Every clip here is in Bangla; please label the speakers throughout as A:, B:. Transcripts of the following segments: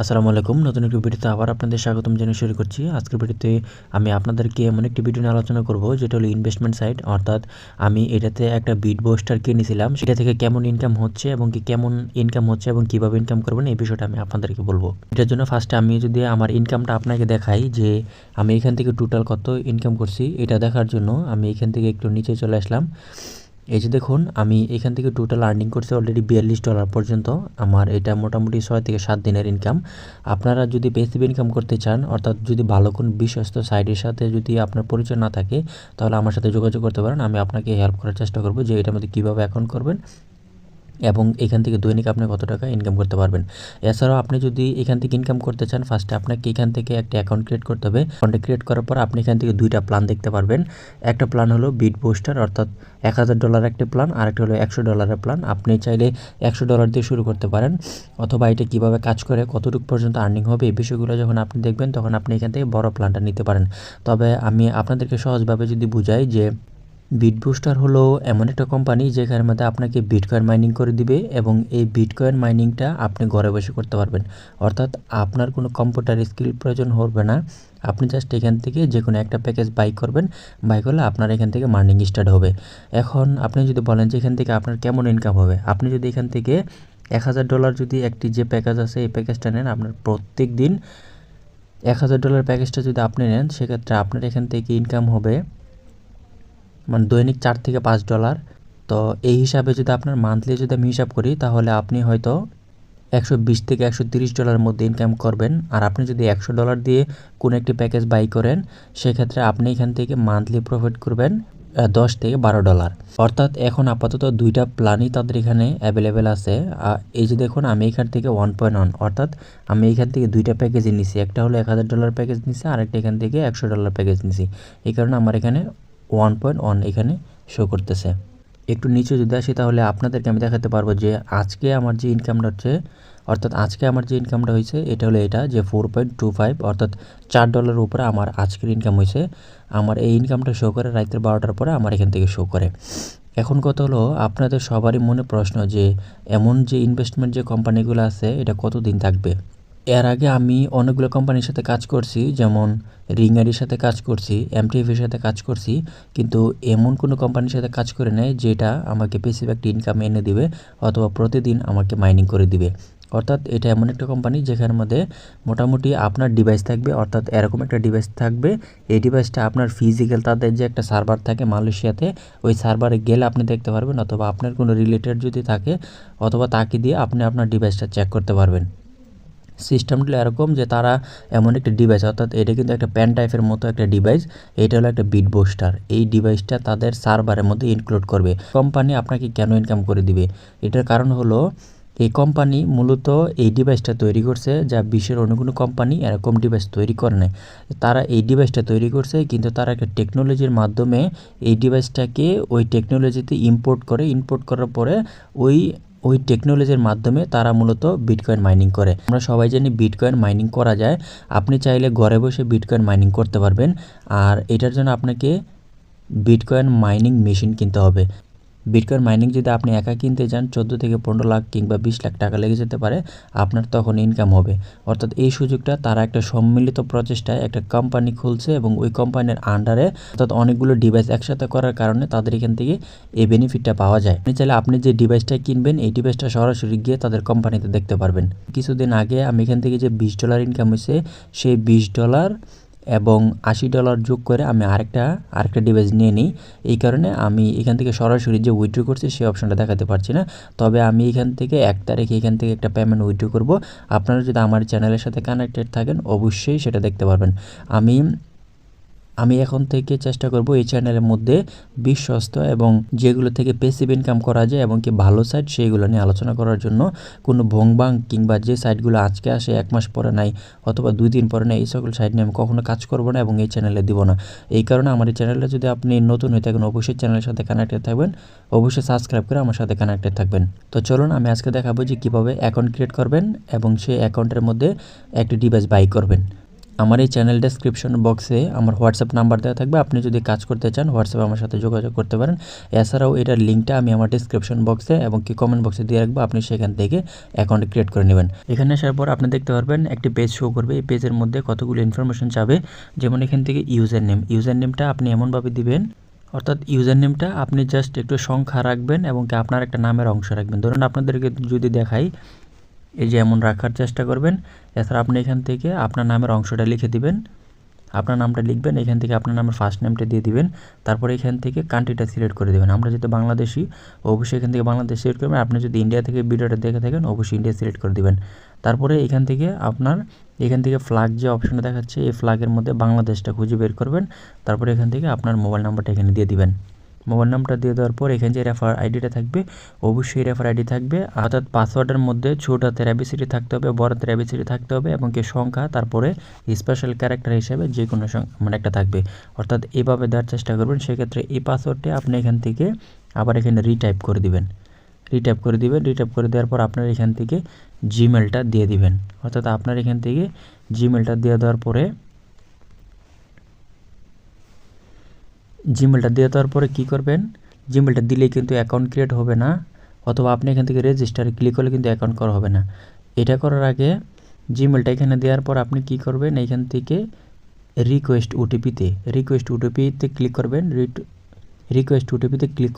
A: আসসালামু আলাইকুম। নতুন একটি ভিডিওতে আবার আপনাদের স্বাগতম জানিয়ে শুরু করছি। আজকের ভিডিওতে আমি আপনাদেরকে এমন একটি ভিডিও নিয়ে আলোচনা করব যেটা হলো ইনভেস্টমেন্ট সাইট, অর্থাৎ আমি এটাতে একটা বিট বুস্টার কিনেছিলাম। সেটা থেকে কেমন ইনকাম হচ্ছে এবং কেমন ইনকাম হচ্ছে এবং কিভাবে ইনকাম করবেন এই বিষয়টা আমি আপনাদেরকে বলবো। এটার জন্য ফার্স্টে আমি যদি আমার ইনকামটা আপনাকে দেখাই যে আমি এখান থেকে টোটাল কত ইনকাম করছি, এটা দেখার জন্য আমি এখান থেকে একটু নিচে চলে আসলাম। এই যে দেখুন, আমি এখান থেকে টোটাল আর্নিং করছি অলরেডি $42 পর্যন্ত। আমার এটা মোটামুটি 6 থেকে 7 দিনের ইনকাম। আপনারা যদি প্যাসিভ ইনকাম করতে চান, অর্থাৎ যদি ভালো কোনো বিশ্বস্ত সাইটের সাথে যদি আপনার পরিচয় না থাকে, তাহলে আমার সাথে যোগাযোগ করতে পারেন। আমি আপনাকে হেল্প করার চেষ্টা করব যে এটার মধ্যে কীভাবে অ্যাকাউন্ট করবেন এবং এখান থেকে দৈনিক আপনি কত টাকা ইনকাম করতে পারবেন। এছাড়াও আপনি যদি এখান থেকে ইনকাম করতে চান, ফার্স্টে আপনাকে এখান থেকে একটা অ্যাকাউন্ট ক্রিয়েট করতে হবে। অ্যাকাউন্ট ক্রিয়েট করার পর আপনি এখান থেকে দুইটা প্ল্যান দেখতে পারবেন। একটা প্ল্যান হলো বিট বুস্টার, অর্থাৎ $1000 একটা প্ল্যান, আর একটা হলো $100 প্ল্যান। আপনি চাইলে $100 দিয়ে শুরু করতে পারেন, অথবা এটা কীভাবে কাজ করে, কতটুকু পর্যন্ত আর্নিং হবে, এই বিষয়গুলো যখন আপনি দেখবেন তখন আপনি এখান থেকে বড় প্ল্যানটা নিতে পারেন। তবে আমি আপনাদেরকে সহজভাবে যদি বুঝাই যে বিট বুস্টার হলো এমন একটা কোম্পানি যেখানের মধ্যে আপনাকে বিটকয়েন মাইনিং করে দিবে এবং এই বিটকয়েন মাইনিংটা আপনি ঘরে বসে করতে পারবেন। অর্থাৎ আপনার কোনো কম্পিউটার স্কিল প্রয়োজন হবে না। আপনি জাস্ট এখান থেকে যে কোনো একটা প্যাকেজ বাই করবেন, বাই করলে আপনার এখান থেকে মার্নিং স্টার্ট হবে। এখন আপনি যদি বলেন যে এখান থেকে আপনার কেমন ইনকাম হবে, আপনি যদি এখান থেকে $1000 যদি একটি যে প্যাকেজ আছে এই প্যাকেজটা নেন, আপনার প্রত্যেক দিন $1000 প্যাকেজটা যদি আপনি নেন, সেক্ষেত্রে আপনার এখান থেকে ইনকাম হবে মানে দৈনিক $4 থেকে $5। তো এই হিসাবে যদি আপনার মান্থলি যদি আমি হিসাব করি, তাহলে আপনি হয়তো $120 থেকে $130 মধ্যে ইনকাম করবেন। আর আপনি যদি $100 দিয়ে কোনো একটি প্যাকেজ বাই করেন, সেক্ষেত্রে আপনি এখান থেকে মান্থলি প্রফিট করবেন $10 থেকে $12। অর্থাৎ এখন আপাতত দুইটা প্ল্যানই তাদের এখানে অ্যাভেলেবেল আছে। এই যে দেখুন, আমি এখান থেকে 1.1, অর্থাৎ আমি এখান থেকে দুইটা প্যাকেজই নিছি। একটা হলো $1000 প্যাকেজ নিছি, আর একটা এখান থেকে $100 প্যাকেজ নিছি। এই কারণে আমার এখানে 1.1 এখানে শো করতেছে। একটু নিচে যদি আসি, তাহলে আপনাদেরকে আমি দেখাতে পারবো যে আজকে আমার যে ইনকামটা হচ্ছে, অর্থাৎ আজকে আমার যে ইনকামটা হয়েছে এটা হলো এটা যে 4.25, অর্থাৎ $4 উপরে আমার আজকের ইনকাম হয়েছে। আমার এই ইনকামটা শো করে রাতের 12টার পরে আমার এখান থেকে শো করে। এখন কথা হলো, আপনাদের সবারই মনে প্রশ্ন যে এমন যে ইনভেস্টমেন্ট যে কোম্পানিগুলো আছে এটা কতদিন থাকবে। এর আগে আমি অনেকগুলো কোম্পানির সাথে কাজ করছি, যেমন রিঙ্গারির সাথে কাজ করছি, এমটিএফের সাথে কাজ করছি, কিন্তু এমন কোনো কোম্পানির সাথে কাজ করে নেয় যেটা আমাকে বেশি একটা ইনকাম এনে দিবে অথবা প্রতিদিন আমাকে মাইনিং করে দিবে। অর্থাৎ এটা এমন একটা কোম্পানি যেখানের মধ্যে মোটামুটি আপনার ডিভাইস থাকবে, অর্থাৎ এরকম একটা ডিভাইস থাকবে। এই ডিভাইসটা আপনার ফিজিক্যাল, তাদের যে একটা সার্ভার থাকে মালয়েশিয়াতে, ওই সার্ভারে গেলে আপনি দেখতে পারবেন, অথবা আপনার কোনো রিলেটেড যদি থাকে, অথবা তাকে দিয়ে আপনি আপনার ডিভাইসটা চেক করতে পারবেন। সিস্টেমটা এরকম যে তারা এমন একটা ডিভাইস, অর্থাৎ এটা কিন্তু একটা প্যান টাইপের মতো একটা ডিভাইস, এটা হলো একটা বিট বুস্টার। এই ডিভাইসটা তাদের সার্ভারের মধ্যে ইনক্লুড করবে। কোম্পানি আপনাকে কেন ইনকাম করে দিবে, এটার কারণ হলো এই কোম্পানি মূলত এই ডিভাইসটা তৈরি করছে, যা বিশ্বের অন্য কোনো কোম্পানি এরকম ডিভাইস তৈরি করে না। তারা এই ডিভাইসটা তৈরি করছে, কিন্তু তারা একটা টেকনোলজির মাধ্যমে এই ডিভাইসটাকে ওই টেকনোলজিতে ইম্পোর্ট করার পরে ওই টেকনোলজির মাধ্যমে তারা মূলত বিটকয়েন মাইনিং করে। আমরা সবাই জানি বিটকয়েন মাইনিং করা যায়। আপনি চাইলে ঘরে বসে বিটকয়েন মাইনিং করতে পারবেন। আর এটার জন্য আপনাকে বিটকয়েন মাইনিং মেশিন কিনতে হবে। বিটকয়েন মাইনিং যদি আপনি একা কিনতে যান, 14 থেকে 15 লাখ কিংবা 20 লাখ টাকা লেগে যেতে পারে, আপনার তখন ইনকাম হবে। অর্থাৎ এই সুযোগটা তারা একটা সম্মিলিত প্রচেষ্টায় একটা কোম্পানি খুলছে এবং ওই কোম্পানির আন্ডারে, অর্থাৎ অনেকগুলো ডিভাইস একসাথে করার কারণে তাদের এখান থেকে এই বেনিফিটটা পাওয়া যায়। আপনি চাইলে আপনি যে ডিভাইসটা কিনবেন, এই ডিভাইসটা সরাসরি গিয়ে তাদের কোম্পানিতে দেখতে পারবেন। কিছুদিন আগে আমি এখান থেকে যে $20 ইনকাম হয়েছে, সেই $20 এবং $80 যোগ করে আমি আরেকটা ডিভাইস নিয়ে নিই। এই কারণে আমি এখান থেকে সরাসরি যে উইথড্র করছি সেই অপশনটা দেখাতে পারছি না। তবে আমি এখান থেকে 1 তারিখে এখান থেকে একটা পেমেন্ট উইথড্র করব। আপনারা যদি আমার চ্যানেলের সাথে কানেক্টেড থাকেন, অবশ্যই সেটা দেখতে পারবেন। আমি এখন থেকে চেষ্টা করব এই চ্যানেলের মধ্যে বিশ্বস্ত এবং যেগুলো থেকে প্যাসিভ ইনকাম করা যায় এবং কি ভালো সাইট, সেইগুলো নিয়ে আলোচনা করার জন্য। কোনো ভংবাং কিংবা যে সাইটগুলো আজকে আসে 1 মাস পরে নাই অথবা 2 দিন পরে নাই, এই সকল সাইট নিয়ে আমি কখনো কাজ করব না এবং এই চ্যানেলে দিব না। এই কারণে আমার এই চ্যানেলে যদি আপনি নতুন হয়ে থাকেন, অবশ্যই চ্যানেলের সাথে কানেক্টেড থাকবেন, অবশ্যই সাবস্ক্রাইব করে আমার সাথে কানেক্টেড থাকবেন। তো চলুন আমি আজকে দেখাবো যে কীভাবে অ্যাকাউন্ট ক্রিয়েট করবেন এবং সেই অ্যাকাউন্টের মধ্যে একটি ডিভাইস বাই করবেন। আমার এই চ্যানেল ডেসক্রিপশন বক্সে আমার হোয়াটসঅ্যাপ নাম্বার দেওয়া থাকবে, আপনি যদি কাজ করতে চান হোয়াটসঅ্যাপে আমার সাথে যোগাযোগ করতে পারেন। এছাড়াও এটার লিঙ্কটা আমি আমার ডেসক্রিপশন বক্সে এবং কি কমেন্ট বক্সে দিয়ে রাখবো, আপনি সেখান থেকে অ্যাকাউন্ট ক্রিয়েট করে নেবেন। এখানে আসার পর আপনি দেখতে পারবেন একটি পেজ শো করবে, এই পেজের মধ্যে কতগুলো ইনফরমেশন চাবে, যেমন এখান থেকে ইউজার নেমটা আপনি এমনভাবে দিবেন, অর্থাৎ ইউজার নেমটা আপনি জাস্ট একটু সংখ্যা রাখবেন এবং কি আপনার একটা নামের অংশ রাখবেন। ধরুন আপনাদেরকে যদি দেখাই, এই যে এমন রাখার চেষ্টা করবেন। এছাড়া আপনি এখান থেকে আপনার নামের অংশটা লিখে দিবেন, আপনার নামটা লিখবেন, এখান থেকে আপনার নামের ফার্স্ট নেমটা দিয়ে দিবেন, তারপরে এখান থেকে কান্ট্রিটা সিলেক্ট করে দেবেন। আমরা যেহেতু বাংলাদেশি, অবশ্যই এখান থেকে বাংলাদেশ সিলেক্ট করবেন। আপনি যদি ইন্ডিয়া থেকে ভিডিওটা দেখে থাকেন অবশ্যই ইন্ডিয়া সিলেক্ট করে দিবেন। তারপরে এখান থেকে এখান থেকে ফ্ল্যাগ যে অপশনটা দেখাচ্ছে, এই ফ্ল্যাগের মধ্যে বাংলাদেশটা খুঁজে বের করবেন। তারপরে এখান থেকে আপনার মোবাইল নাম্বারটা এখানে দিয়ে দিবেন। মোবাইল নাম্বারটা দিয়ে দেওয়ার পর এখানে যে রেফার আইডিটা থাকবে, অবশ্যই রেফার আইডি থাকবে, অর্থাৎ পাসওয়ার্ডের মধ্যে ছোট হাতের এবিসিডি থাকতে হবে, বড় হাতের এবিসিডি থাকতে হবে এবং কি সংখ্যা, তারপরে স্পেশাল ক্যারেক্টার হিসেবে যে কোনো একটা থাকবে, অর্থাৎ এভাবে দেওয়ার চেষ্টা করবেন। সেক্ষেত্রে এই পাসওয়ার্ডটি আপনি এখান থেকে আবার এখানে রিটাইপ করে দিবেন। রিটাইপ করে দেওয়ার পর আপনার এখান থেকে জিমেলটা দিয়ে দিবেন, অর্থাৎ আপনার এখান থেকে জিমেলটা দিয়ে দেওয়ার পরে কী করবেন, জিমেলটা দিলেই কিন্তু অ্যাকাউন্ট ক্রিয়েট হবে না, অথবা আপনি এখান থেকে রেজিস্টারে ক্লিক করলে কিন্তু অ্যাকাউন্ট করা হবে না। এটা করার আগে জিমেলটা এখানে দেওয়ার পর আপনি কি করবেন, এখান থেকে রিকোয়েস্ট ওটিপিতে ক্লিক করবেন। রিকোয়েস্ট ওটিপিতে ক্লিক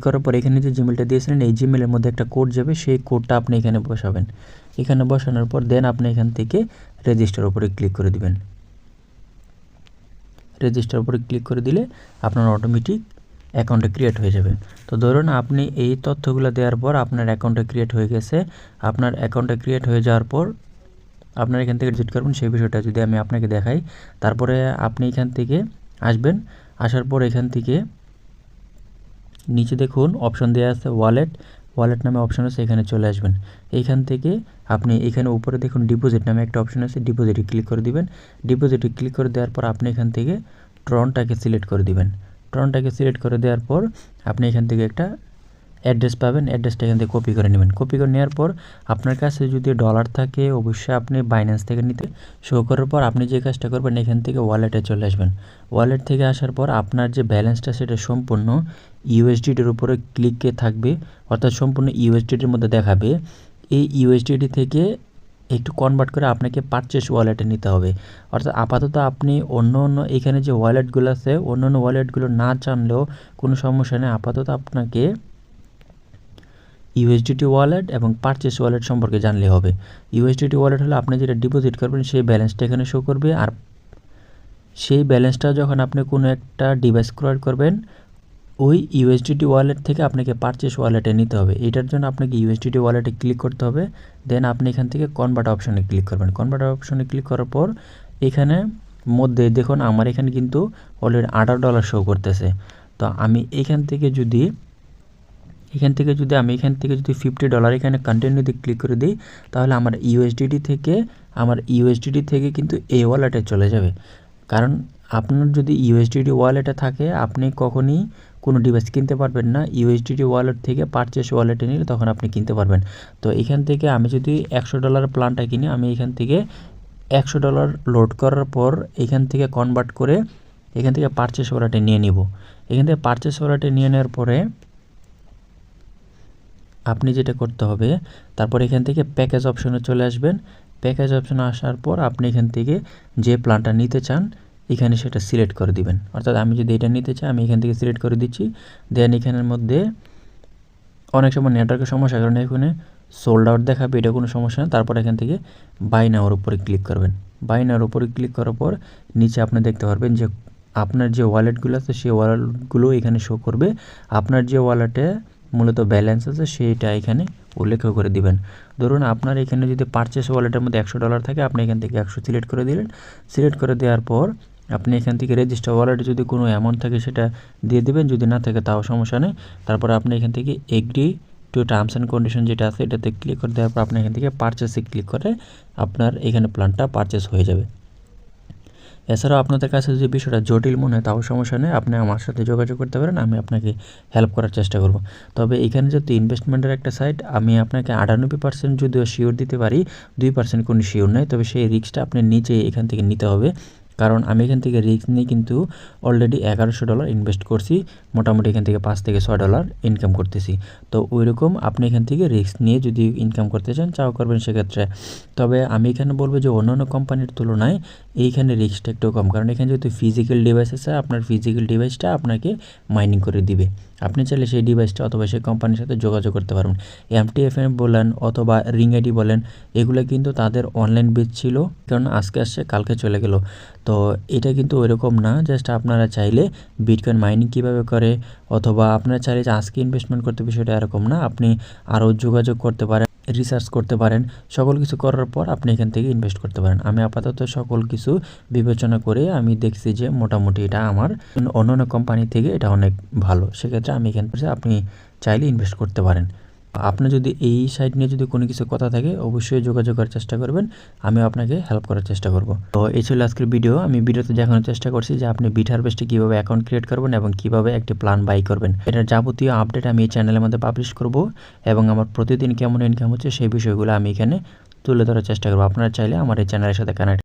A: করার পর এখানে যে জিমেলটা দিয়েছিলেন, এই জিমেলের মধ্যে একটা কোড যাবে, সেই কোডটা আপনি এখানে বসাবেন। এখানে বসানোর পর দেন আপনি এখান থেকে রেজিস্টার উপরে ক্লিক করে দিবেন। রেজিস্টার উপরে ক্লিক করে দিলে আপনার অটোমেটিক অ্যাকাউন্টটা ক্রিয়েট হয়ে যাবে। তো ধরুন আপনি এই তথ্যগুলো দেওয়ার পর আপনার অ্যাকাউন্টটা ক্রিয়েট হয়ে গেছে। আপনার অ্যাকাউন্টটা ক্রিয়েট হয়ে যাওয়ার পর আপনার এখান থেকে ভিজিট করবেন, সেই বিষয়টা যদি আমি আপনাকে দেখাই। তারপরে আপনি এখান থেকে আসবেন, আসার পর এখান থেকে নিচে দেখুন অপশন দেওয়া আছে ওয়ালেট নামে অপশন আছে, এখানে চলে আসবেন। এইখান থেকে আপনি এখানে উপরে দেখুন ডিপোজিট নামে একটা অপশন আছে, ডিপোজিটে ক্লিক করে দিবেন। ডিপোজিটে ক্লিক করে দেওয়ার পর আপনি এখান থেকে ট্রনটাকে সিলেক্ট করে দিবেন। ট্রনটাকে সিলেক্ট করে দেওয়ার পর আপনি এখান থেকে একটা অ্যাড্রেস পাবেন, অ্যাড্রেসটা এখান থেকে কপি করে নেবেন। কপি করে নেওয়ার পর আপনার কাছে যদি ডলার থাকে অবশ্যই আপনি বাইন্যান্স থেকে নিতে শো করার পর আপনি যে কাজটা করবেন, এখান থেকে ওয়ালেটে চলে আসবেন। ওয়ালেট থেকে আসার পর আপনার যে ব্যালেন্সটা সেটা সম্পূর্ণ ইউএসডিটির উপরে ক্লিকে থাকবে, অর্থাৎ সম্পূর্ণ ইউএসডিটির মধ্যে দেখাবে। এই ইউএসডিটি থেকে একটু কনভার্ট করে আপনাকে পারচেস ওয়ালেটে নিতে হবে। অর্থাৎ আপাতত আপনি অন্য এখানে যে ওয়ালেটগুলো আছে, অন্য ওয়ালেটগুলো না জানলেও কোনো সমস্যা নেই। আপাতত আপনাকে ইউএসডিটি ওয়ালেট এবং পারচেস ওয়ালেট সম্পর্কে জানলে হবে। ইউএসডিটি ওয়ালেট হলো আপনি যেটা ডিপোজিট করবেন সেই ব্যালেন্সটা এখানে শো করবে, আর সেই ব্যালেন্সটা যখন আপনি কোনো একটা ডিভাইস ক্রয় করবেন, ওই ইউএসডিটি ওয়ালেট থেকে আপনাকে পারচেস ওয়ালেটে নিতে হবে। এটার জন্য আপনাকে ইউএসডিটি ওয়ালেটে ক্লিক করতে হবে। দেন আপনি এখান থেকে কনভার্ট অপশনে ক্লিক করবেন। কনভার্ট অপশনে ক্লিক করার পর এখানে মধ্যে দেখুন আমার এখানে কিন্তু অলরেডি $18 শো করতেছে। তো আমি এখান থেকে যদি $50 এখানে কন্টিনিউতে ক্লিক করে দিই, তাহলে আমার ইউএসডিটি থেকে কিন্তু এই ওয়ালেটে চলে যাবে। কারণ আপনার যদি ইউএসডিটি ওয়ালেটে থাকে আপনি কখনই কোনো ডিভাইস কিনতে পারবেন না। ইউএসডিটি ওয়ালেট থেকে পারচেস ওয়ালেটে নিলে তখন আপনি কিনতে পারবেন। তো এখান থেকে আমি যদি $100 প্ল্যানটা কিনি, আমি এখান থেকে $100 লোড করার পর এখান থেকে কনভার্ট করে এখান থেকে পারচেস ওয়ালেটে নিয়ে নিব। এখান থেকে পারচেস ওয়ালেটে নিয়ে নেওয়ার পরে আপনি যেটা করতে হবে, তারপর এখান থেকে প্যাকেজ অপশনে চলে আসবেন। প্যাকেজ অপশনে আসার পর আপনি এখান থেকে যে প্ল্যানটা নিতে চান এখানে সেটা সিলেক্ট করে দিবেন। অর্থাৎ আমি যদি এটা নিতে চাই আমি এখান থেকে সিলেক্ট করে দিচ্ছি। দেন এখানের মধ্যে অনেক সময় নেটওয়ার্কের সমস্যার কারণে এখানে সোল্ড আউট দেখাবে, এটা কোনো সমস্যা না। তারপর এখান থেকে বাই নাওর উপরে ক্লিক করবেন। বাই নাওর উপরে ক্লিক করার পর নিচে আপনি দেখতে পারবেন যে আপনার যে ওয়ালেটগুলো আছে সেই ওয়ালেটগুলো এখানে শো করবে। আপনার যে ওয়ালেটে মূলত ব্যালেন্স আছে সেইটা এখানে উল্লেখ করে দিবেন। ধরুন আপনার এখানে যদি পারচেস ওয়ালেটের মধ্যে $100 থাকে, আপনি এখান থেকে 100 সিলেক্ট করে দিলেন। সিলেক্ট করে দেওয়ার পর আপনি এখান থেকে রেজিস্টার ওয়ালেটে যদি কোনো অ্যামাউন্ট থাকে সেটা দিয়ে দিবেন, যদি না থাকে তাও সমস্যা নেই। তারপর আপনি এখান থেকে agree to terms and condition যেটা আছে এটাতে ক্লিক করে দেওয়ার পর আপনি এখান থেকে পারচেসে ক্লিক করে আপনার এখানে প্ল্যানটা পারচেস হয়ে যাবে। এছাড়াও আপনাদের কাছে যদি বিষয়টা জটিল মনে হয় তাও সমস্যা নেই, আপনি আমার সাথে যোগাযোগ করতে পারেন, আমি আপনাকে হেল্প করার চেষ্টা করব। তবে এখানে যেহেতু ইনভেস্টমেন্টের একটা সাইট, আমি আপনাকে 98% যদিও শিওর দিতে পারি, 2% কোনো শিওর নেই। তবে সেই রিস্কটা আপনি নিজেই এখান থেকে নিতে হবে, কারণ আমি এখান থেকে রিস্ক নিয়ে কিন্তু অলরেডি $1100 ইনভেস্ট করছি, মোটামুটি এখান থেকে $5 থেকে $6 ইনকাম করতেছি। তো ওইরকম আপনি এখান থেকে রিস্ক নিয়ে যদি ইনকাম করতে চান চাও করবেন সেক্ষেত্রে। তবে আমি এখানে বলবো যে অন্যান্য কোম্পানির তুলনায় এইখানে রিস্কটা একটু কম, কারণ এখানে যেহেতু ফিজিক্যাল ডিভাইস আছে, আপনার ফিজিক্যাল ডিভাইসটা আপনাকে মাইনিং করে দিবে। আপনি চাইলে সেই ডিভাইসটা অথবা সেই কোম্পানির সাথে যোগাযোগ করতে পারবেন। MTFM বলেন অথবা রিং আইডি বলেন, এগুলো কিন্তু তাদের অনলাইন বেচ ছিল, কারণ আজকে আসছে কালকে চলে গেল। তো এটা কিন্তু ওইরকম না, জাস্ট আপনারা চাইলে বিটকয়েন মাইনিং কীভাবে করে অথবা আপনারা চাইলে যে আজকে ইনভেস্টমেন্ট করতে বিষয়টা এরকম না, আপনি আরও যোগাযোগ করতে পারেন, রিসার্চ করতে পারেন, সকল কিছু করার পর আপনি এখান থেকে ইনভেস্ট করতে পারেন। আমি আপাতত সকল কিছু বিবেচনা করে আমি দেখছি যে মোটামুটি এটা আমার অন্যান্য কোম্পানি থেকে এটা অনেক ভালো, সেক্ষেত্রে আমি এখান থেকে আপনি চাইলে ইনভেস্ট করতে পারেন। আপনার যদি এই সাইট নিয়ে যদি কোনো কিছু কথা থাকে অবশ্যই যোগাযোগ করার চেষ্টা করবেন, আমি আপনাকে হেল্প করার চেষ্টা করব। তো এই ছিল আজকের ভিডিও। আমি ভিডিওতে দেখানোর চেষ্টা করছি যে আপনি বিটহারভেস্টে কীভাবে অ্যাকাউন্ট ক্রিয়েট করবেন এবং কীভাবে একটি প্ল্যান বাই করবেন। এটার যাবতীয় আপডেট আমি এই চ্যানেলের মধ্যে পাবলিশ করব এবং আমার প্রতিদিন কেমন ইনকাম হচ্ছে সেই বিষয়গুলো আমি এখানে তুলে ধরার চেষ্টা করব। আপনারা চাইলে আমার এই চ্যানেলের সাথে কানেক্ট